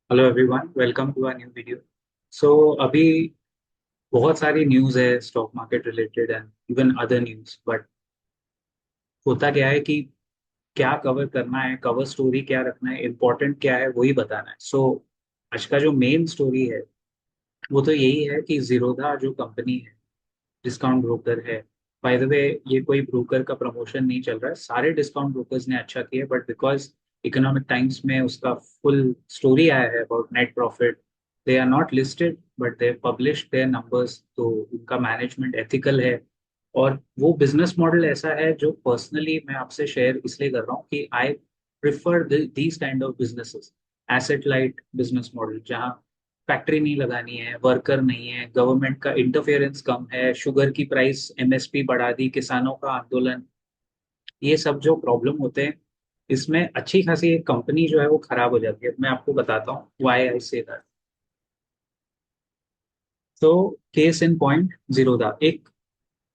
Hello everyone, welcome to a new video. So अभी बहुत सारी न्यूज़ है stock market related and even other news, but होता क्या है कि क्या कवर करना है, कवर स्टोरी क्या रखना है, इम्पोर्टेंट क्या है वही बताना है। सो आज का जो मेन स्टोरी है वो तो यही है कि जीरोधा जो कंपनी है, डिस्काउंट ब्रोकर है। बाय द वे, ये कोई ब्रोकर का प्रमोशन नहीं चल रहा है, सारे डिस्काउंट ब्रोकर्स ने अच्छा किया, बट बिकॉज इकोनॉमिक टाइम्स में उसका फुल स्टोरी आया है about net profit. They are not listed but they publish their numbers, तो उनका मैनेजमेंट एथिकल है। और वो बिजनेस मॉडल ऐसा है जो पर्सनली मैं आपसे शेयर इसलिए कर रहा हूँ कि I prefer these kind of businesses. Asset light business model जहाँ फैक्ट्री नहीं लगानी है, वर्कर नहीं है, गवर्नमेंट का इंटरफेरेंस कम है, शुगर की प्राइस एमएसपी बढ़ा दी, किसानों का आंदोलन, ये सब जो प्रॉब्लम होते हैं इसमें अच्छी खासी एक कंपनी जो है वो खराब हो जाती है। मैं आपको बताता हूँ व्हाई आई से दैट। तो केस इन पॉइंट, जीरोधा एक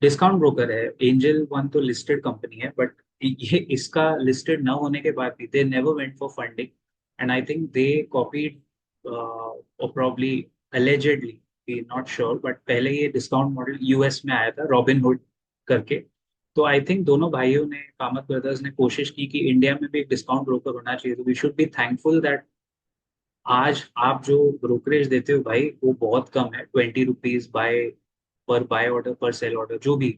डिस्काउंट ब्रोकर है। एंजल वन तो लिस्टेड कंपनी है, बट ये इसका लिस्टेड ना होने के बाद भी they never went for funding, and I think they copied और probably allegedly, we not sure, but पहले ये डिस्काउंट मॉडल यूएस में आया था रॉबिन हुड करके। तो आई थिंक दोनों भाइयों ने, कामत ब्रदर्स ने कोशिश की कि इंडिया में भी एक डिस्काउंट ब्रोकर होना चाहिए। तो we should be thankful that आज आप जो ब्रोकरेज देते हो भाई वो बहुत कम है, 20 रुपीज बाय पर बाय ऑर्डर, पर सेल ऑर्डर, जो भी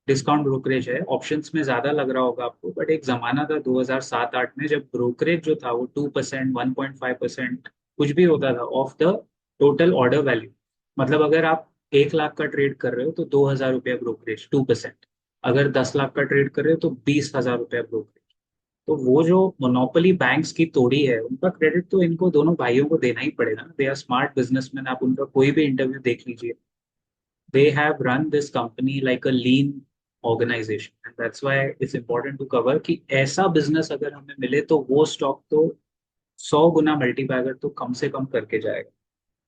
डिस्काउंट ब्रोकरेज है। ऑप्शंस में ज्यादा लग रहा होगा आपको, बट एक जमाना था 2007-8 में जब ब्रोकरेज जो था वो 2%, 1.5% कुछ भी होता था of the total order value. मतलब अगर आप 1 लाख का ट्रेड कर रहे हो तो 2,000 रुपया ब्रोकरेज, 2%। अगर 10 लाख का ट्रेड कर रहे हो तो 20,000 रुपया ब्रोकरेज। तो वो जो मोनोपोली बैंक्स की तोड़ी है उनका क्रेडिट तो इनको दोनों भाइयों को देना ही पड़ेगा ना। दे आर स्मार्ट बिजनेसमैन, आप उनका कोई भी इंटरव्यू देख लीजिए। they have run this company like a lean organization, and that's why it's important to cover कि ऐसा बिजनेस अगर हमें मिले तो वो स्टॉक तो 100 गुना मल्टीपैगर तो कम से कम करके जाएगा।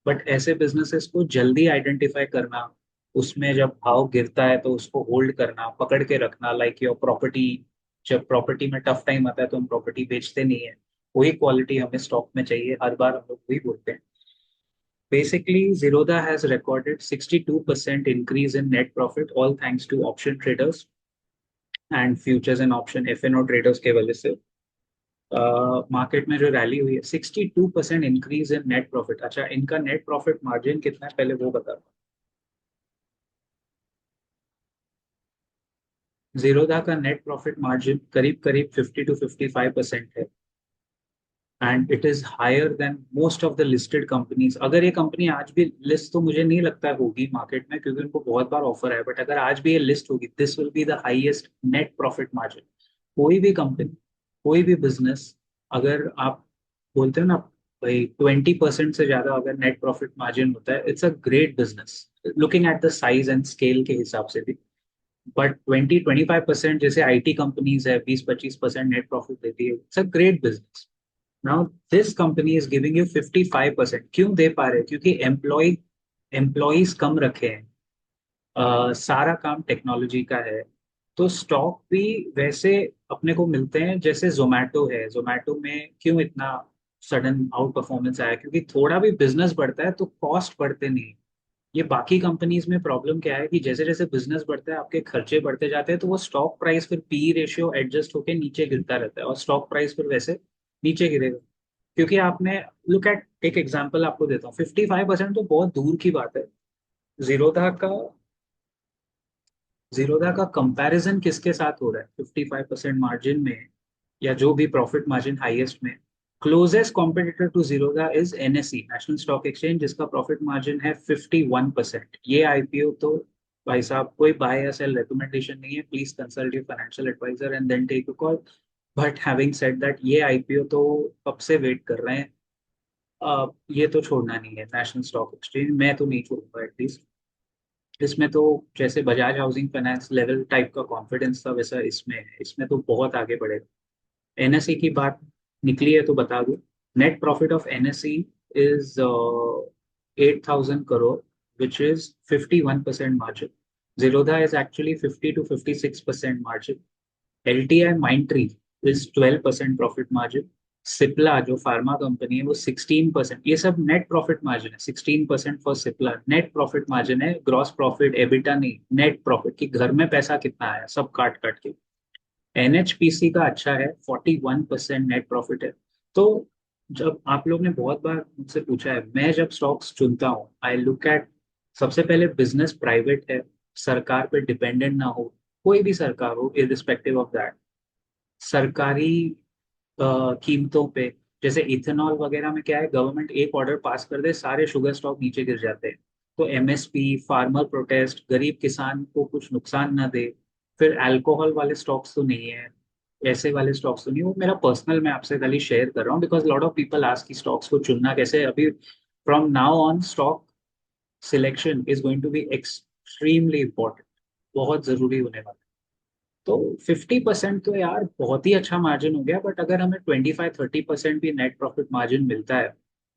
बट ऐसे बिजनेसेस को जल्दी आइडेंटिफाई करना, उसमें जब भाव गिरता है तो उसको होल्ड करना, पकड़ के रखना, लाइक योर प्रॉपर्टी। जब प्रॉपर्टी में टफ टाइम आता है तो हम प्रॉपर्टी बेचते नहीं है, वही क्वालिटी हमें स्टॉक में चाहिए, हर बार हम लोग वही बोलते हैं। Basically, Zerodha has recorded 62% increase in net profit, all thanks to option traders and futures and option FNO traders के वजह से मार्केट में जो रैली हुई है, 62% इंक्रीज इन नेट प्रॉफिट। अच्छा, इनका नेट प्रॉफिट मार्जिन कितना है पहले वो बता। जीरोधा का नेट प्रॉफिट मार्जिन करीब करीब 50 to 55% है, and it is higher than most of the listed companies. अगर ये कंपनी आज भी लिस्ट, तो मुझे नहीं लगता होगी मार्केट में क्योंकि उनको बहुत बार ऑफर है, बट अगर आज भी ये लिस्ट होगी, this will be the highest net profit margin. कोई भी कंपनी, कोई भी बिजनेस, अगर आप बोलते हो ना भाई 20% से ज्यादा अगर नेट प्रॉफिट मार्जिन होता है, it's a great business looking at the size and scale के हिसाब से भी। बट 20-25% जैसे आईटी कंपनीज है, 20-25% नेट प्रॉफिट देती है, it's a great business. Now this company is giving you 55%। क्यों दे पा रहे हैं? क्योंकि एम्प्लॉयज कम रखे हैं, सारा काम टेक्नोलॉजी का है। तो स्टॉक भी वैसे अपने को मिलते हैं जैसे जोमेटो है। जोमेटो में क्यों इतना सडन आउट परफॉर्मेंस आया? क्योंकि थोड़ा भी बिजनेस बढ़ता है तो कॉस्ट बढ़ते नहीं। ये बाकी कंपनीज में प्रॉब्लम क्या है कि जैसे जैसे बिजनेस बढ़ता है आपके खर्चे बढ़ते जाते हैं, तो वो स्टॉक प्राइस फिर पी रेशियो एडजस्ट होके नीचे गिरता रहता है और स्टॉक प्राइस फिर वैसे नीचे गिरेगा। क्योंकि आपने, लुक एट, एक एग्जांपल आपको देता हूँ, 55% तो बहुत दूर की बात है। जीरोधा का जीरोधा का कंपैरिजन किसके साथ हो रहा है 55% मार्जिन में, या जो भी प्रॉफिट मार्जिन हाईएस्ट में? Closest competitor to Zerodha is NSE, National Stock Exchange, जिसका प्रॉफिट मार्जिन है 51%। ये आईपीओ तो भाई साहब कोई बाय या सेल रिकमेंडेशन नहीं है, please consult your financial advisor and then take a call. But having said that, ये आईपीओ तो कब से वेट कर रहे हैं। ये तो छोड़ना नहीं है नेशनल स्टॉक एक्सचेंज, मैं तो नहीं छोड़ूंगा एटलीस्ट। इसमें तो जैसे Bajaj housing finance level type का कॉन्फिडेंस था, वैसा इसमें है, इसमें तो बहुत आगे बढ़ेगा। एनएसई की बात निकली है तो बता दूं, net profit of NSE is 8,000 crore, which is 51% margin. Zerodha is actually 50 to 56% margin. LTI Mindtree is 12% profit margin. Cipla जो फार्मा कंपनी है वो 16%, ये सब नेट प्रॉफिट मार्जिन है, 16% for Cipla net profit margin है, ग्रॉस प्रॉफिट एबिटा नहीं, नेट प्रॉफिट कि घर में पैसा कितना आया सब काट काट के। एनएचपीसी का अच्छा है, 41% नेट प्रॉफिट है। तो जब आप लोग ने बहुत बार मुझसे पूछा है, मैं जब स्टॉक्स चुनता हूँ आई लुक एट, सबसे पहले बिजनेस प्राइवेट है, सरकार पे डिपेंडेंट ना हो, कोई भी सरकार हो इरिस्पेक्टिव ऑफ दैट, सरकारी कीमतों पे। जैसे इथेनॉल वगैरह में क्या है, गवर्नमेंट एक ऑर्डर पास कर दे सारे शुगर स्टॉक नीचे गिर जाते हैं। तो एमएसपी, फार्मर प्रोटेस्ट, गरीब किसान को कुछ नुकसान ना दे। फिर अल्कोहल वाले स्टॉक्स तो नहीं है, ऐसे वाले स्टॉक्स तो नहीं, वो मेरा पर्सनल, मैं आपसे खाली शेयर कर रहा हूँ because lot of people ask की स्टॉक्स को चुनना कैसे अभी। From now on stock selection is going to be extremely important, बहुत जरूरी होने वाला है। तो 50% तो यार बहुत ही अच्छा मार्जिन हो गया, बट अगर हमें 25-30% भी नेट प्रॉफिट मार्जिन मिलता है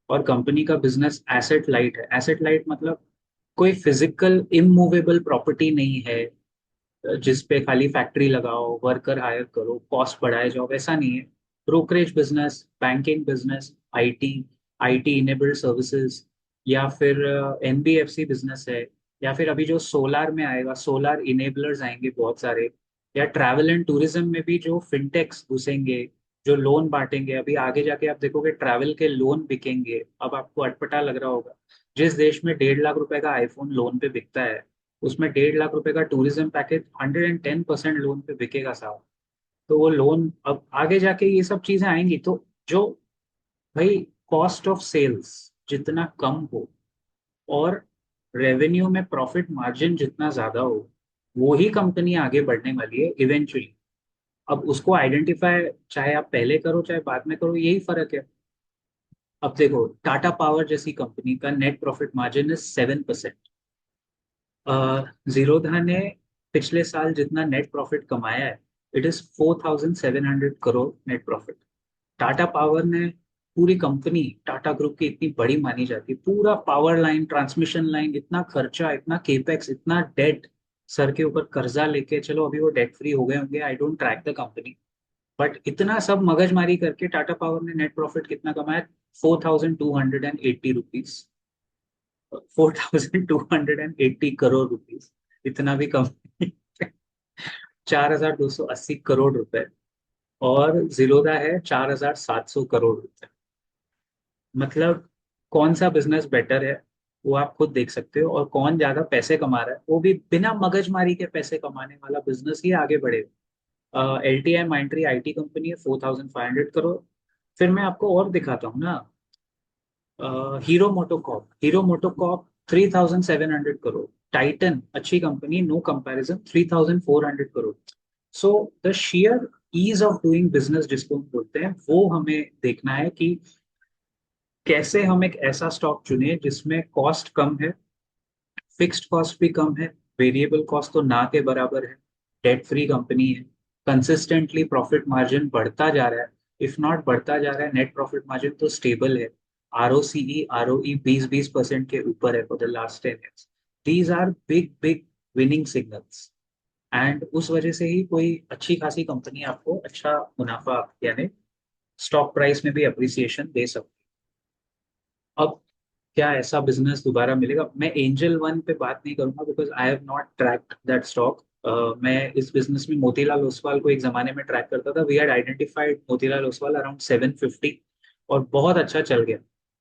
और कंपनी का बिजनेस एसेट लाइट है, एसेट लाइट मतलब कोई फिजिकल इमूवेबल प्रॉपर्टी नहीं है जिस पे खाली फैक्ट्री लगाओ, वर्कर हायर करो, कॉस्ट बढ़ाए जाओ, वैसा नहीं है। Brokerage business, banking business, IT, IT enabled services, या फिर एनबीएफसी बिजनेस है, या फिर अभी जो सोलार में आएगा, सोलार इनेबलर्स आएंगे बहुत सारे, या ट्रैवल एंड टूरिज्म में भी जो फिनटेक्स घुसेंगे, जो लोन बांटेंगे। अभी आगे जाके आप देखोगे ट्रैवल के लोन बिकेंगे, अब आपको अटपटा लग रहा होगा। जिस देश में 1.5 लाख रुपए का आईफोन लोन पे बिकता है, उसमें 1.5 लाख रुपए का टूरिज्म पैकेज 110% लोन पे बिकेगा साहब। तो वो लोन अब आगे जाके ये सब चीजें आएंगी, तो जो भाई कॉस्ट ऑफ सेल्स जितना कम हो और रेवेन्यू में प्रॉफिट मार्जिन जितना ज्यादा हो, वो ही कंपनी आगे बढ़ने वाली है इवेंचुअली। अब उसको आइडेंटिफाई चाहे आप पहले करो चाहे बाद में करो, यही फर्क है। अब देखो टाटा पावर जैसी कंपनी का net profit margin is 7%। Zerodha ने पिछले साल जितना नेट प्रॉफिट कमाया है, it is 4,700 crore net profit. Tata power ने, पूरी कंपनी टाटा ग्रुप की इतनी बड़ी मानी जाती है, पूरा पावर लाइन, ट्रांसमिशन लाइन, इतना खर्चा, इतना केपेक्स, इतना डेट, सर के ऊपर कर्जा लेके, चलो अभी वो डेट फ्री हो गए होंगे, I don't track the company, but इतना सब मगजमारी करके टाटा पावर ने नेट प्रॉफिट कितना कमाया, 4,280 रुपीज, 4,280 करोड़ रुपीज, इतना भी कम नहीं। 4,280 करोड़ रुपए। और जिरोदा है 4,700 करोड़ रुपए। मतलब कौन सा बिजनेस बेटर है वो आप खुद देख सकते हो, और कौन ज्यादा पैसे कमा रहा है, वो भी बिना मगजमारी के पैसे कमाने वाला बिजनेस ही आगे बढ़ेगा। L T I माइंट्री IT company है, 4,500 करोड़। फिर मैं आपको और दिखाता हूँ ना, हीरो मोटोकॉप 3,700 करोड़। टाइटन अच्छी company, no comparison, 3,400 crore. So the share ease of doing business जिसको हम बोलते हैं, वो हमें देखना है कि कैसे हम एक ऐसा स्टॉक चुने जिसमें कॉस्ट कम है, फिक्स्ड कॉस्ट भी कम है, वेरिएबल कॉस्ट तो ना के बराबर है, डेट फ्री कंपनी है, कंसिस्टेंटली प्रॉफिट मार्जिन बढ़ता जा रहा है, इफ नॉट बढ़ता जा रहा है नेट प्रॉफिट मार्जिन तो स्टेबल है, आरओई 20-20% के ऊपर है for the last 10 years. These are big big winning signals, and उस वजह से ही कोई अच्छी खासी कंपनी आपको अच्छा मुनाफा, यानी स्टॉक प्राइस में भी अप्रिसिएशन दे सकती है। अब क्या ऐसा बिजनेस दोबारा मिलेगा, मैं एंजल वन पे बात नहीं करूंगा because I have not tracked that stock. मैं इस बिजनेस में मोतीलाल ओसवाल को एक जमाने में ट्रैक करता था, we had identified Motilal Oswal around 750, और बहुत अच्छा चल गया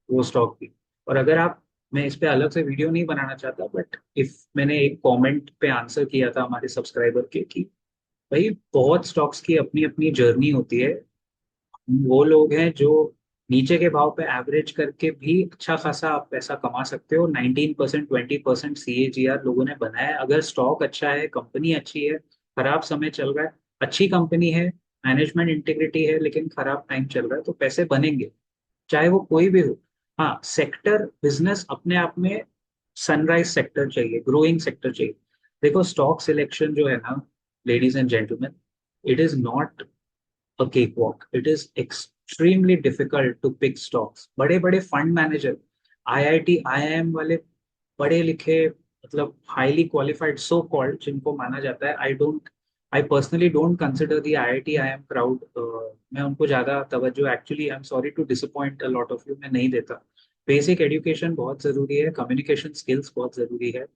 वो स्टॉक भी। और अगर आप, मैं इस पे अलग से वीडियो नहीं बनाना चाहता, बट इफ मैंने एक कमेंट पे आंसर किया था हमारे सब्सक्राइबर के कि भाई बहुत स्टॉक्स की अपनी अपनी जर्नी होती है, वो लोग हैं जो नीचे के भाव पे एवरेज करके भी अच्छा खासा आप पैसा कमा सकते हो। 19%, 20% CAGR लोगों ने बनाया है। अगर स्टॉक अच्छा है, कंपनी अच्छी है, खराब समय चल रहा है, अच्छी कंपनी है, मैनेजमेंट इंटीग्रिटी है, लेकिन खराब टाइम चल रहा है, तो पैसे बनेंगे, चाहे वो कोई भी हो। हाँ, सेक्टर बिजनेस अपने आप में सनराइज सेक्टर चाहिए, ग्रोइंग सेक्टर चाहिए। देखो स्टॉक सिलेक्शन जो है ना, ladies and gentleman, it is not a cakewalk. It is extremely difficult to pick stocks. बड़े बड़े फंड मैनेजर, आईआईटी आईआईएम वाले, पढ़े लिखे, मतलब हाईली क्वालिफाइड सो कॉल्ड, जिनको माना जाता है, I personally don't consider the IIT IIM crowd, मैं उनको ज़्यादा तवज्जो, actually I am sorry to disappoint a lot of you, मैं नहीं देता। बेसिक एजुकेशन बहुत ज़रूरी है, कम्युनिकेशन स्किल्स बहुत ज़रूरी है,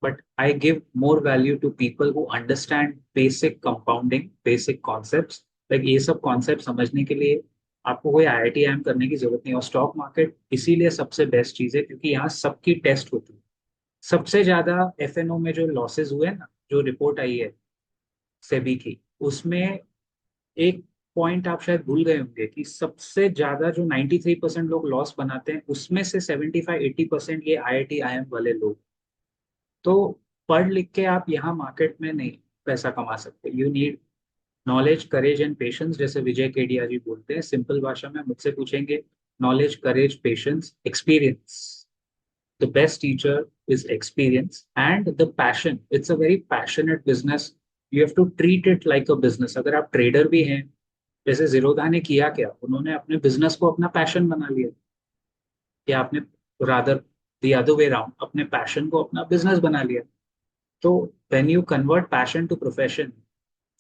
but I give more value to people who understand basic compounding, basic concepts. Like ये सब कॉन्सेप्ट समझने के लिए आपको कोई IIT IIM करने की जरूरत नहीं। और स्टॉक मार्केट इसीलिए सबसे बेस्ट चीज है क्योंकि यहाँ सबकी टेस्ट होती है। सबसे ज्यादा FNO में जो लॉसेस हुए ना, जो रिपोर्ट आई है सेबी की, उसमें एक पॉइंट आप शायद भूल गए होंगे कि सबसे ज्यादा जो 93% लोग लॉस बनाते हैं उसमें से 75-80% ये IIT IIM वाले लोग। तो पढ़ लिख के आप यहाँ मार्केट में नहीं पैसा कमा सकते। You need knowledge, courage and patience, जैसे विजय केडिया जी बोलते हैं। सिंपल भाषा में मुझसे पूछेंगे, knowledge, courage, patience, experience. The best teacher is experience and the passion. It's a very passionate business. You have to treat it like a business. अगर आप trader भी हैं, जैसे जीरोधा ने किया क्या, उन्होंने अपने बिजनेस को अपना पैशन बना लिया। या आपने rather the other way round, अपने पैशन को अपना बिजनेस बना लिया। तो when you convert passion to profession,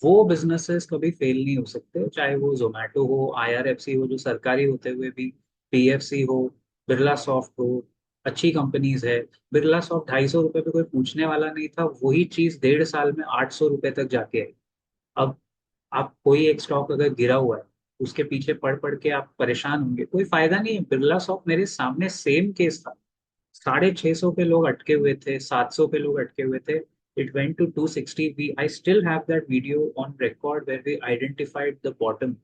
वो बिजनेसेस कभी फेल नहीं हो सकते, चाहे वो जोमेटो हो, IRFC हो जो सरकारी होते हुए भी, PFC हो, बिरला सॉफ्ट हो, अच्छी कंपनीज है। बिरला सॉफ्ट ₹250 पे कोई पूछने वाला नहीं था, वही चीज 1.5 साल में ₹800 तक जाके आई। अब आप कोई एक स्टॉक अगर गिरा हुआ है, उसके पीछे पढ़ पढ़ के आप परेशान होंगे, कोई फायदा नहीं है। बिरला सॉफ्ट मेरे सामने सेम केस था। 650 पे लोग अटके हुए थे, 700 पे लोग अटके हुए थे। It went to 260. I still have that video on record where we identified the bottom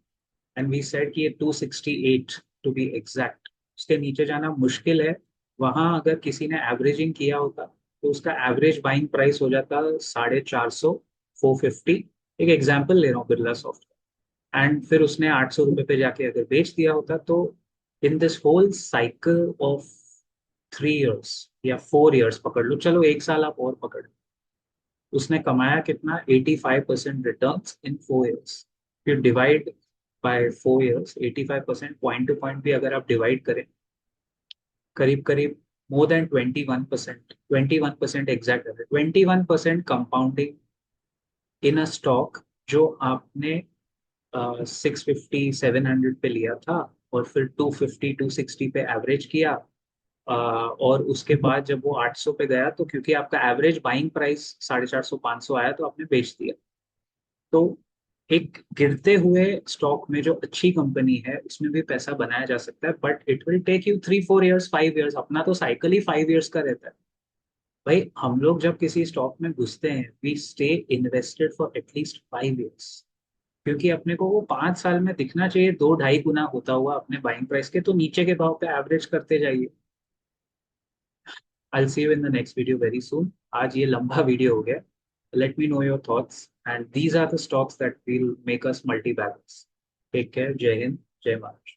and we said कि ये 268 to be exact। उसके नीचे जाना मुश्किल है। वहां अगर किसी ने एवरेजिंग किया होता तो उसका एवरेज बाइंग प्राइस हो जाता 450, 450। एक एग्जाम्पल ले रहा हूँ बिरला सॉफ्ट। एंड फिर उसने ₹800 पे जाके अगर बेच दिया होता तो in this whole cycle of 3 years या 4 इयर्स पकड़ लो, चलो 1 साल आप और पकड़, उसने कमाया कितना, 85% रिटर्न इन 4 इयर्स। फिर divide by 4 years, 85% point two point भी अगर आप डिवाइड करें, करीब करीब more than 21%, 21% exact, 21% compounding in a stock जो आपने 650-700 पे लिया था, और फिर 250-260 पे एवरेज किया। और उसके बाद जब वो 800 पे गया तो क्योंकि आपका एवरेज बाइंग प्राइस 450-500 आया तो आपने बेच दिया। तो एक गिरते हुए स्टॉक में जो अच्छी कंपनी है उसमें भी पैसा बनाया जा सकता है, but it will take you 3-4 years, 5 years. अपना तो साइकिल ही 5 इयर्स का रहता है। भाई हम लोग जब किसी स्टॉक में घुसते हैं, we stay invested for at least 5 years, क्योंकि अपने को वो 5 साल में दिखना चाहिए 2-2.5 गुना होता हुआ अपने बाइंग प्राइस के। तो नीचे के भाव पे एवरेज करते जाइए। I'll see you in the next video very soon. आज ये लंबा वीडियो हो गया। Let me know your thoughts and these are the stocks that will make us multi-balance. Take care. जय हिंद, जय महाराष्ट्र।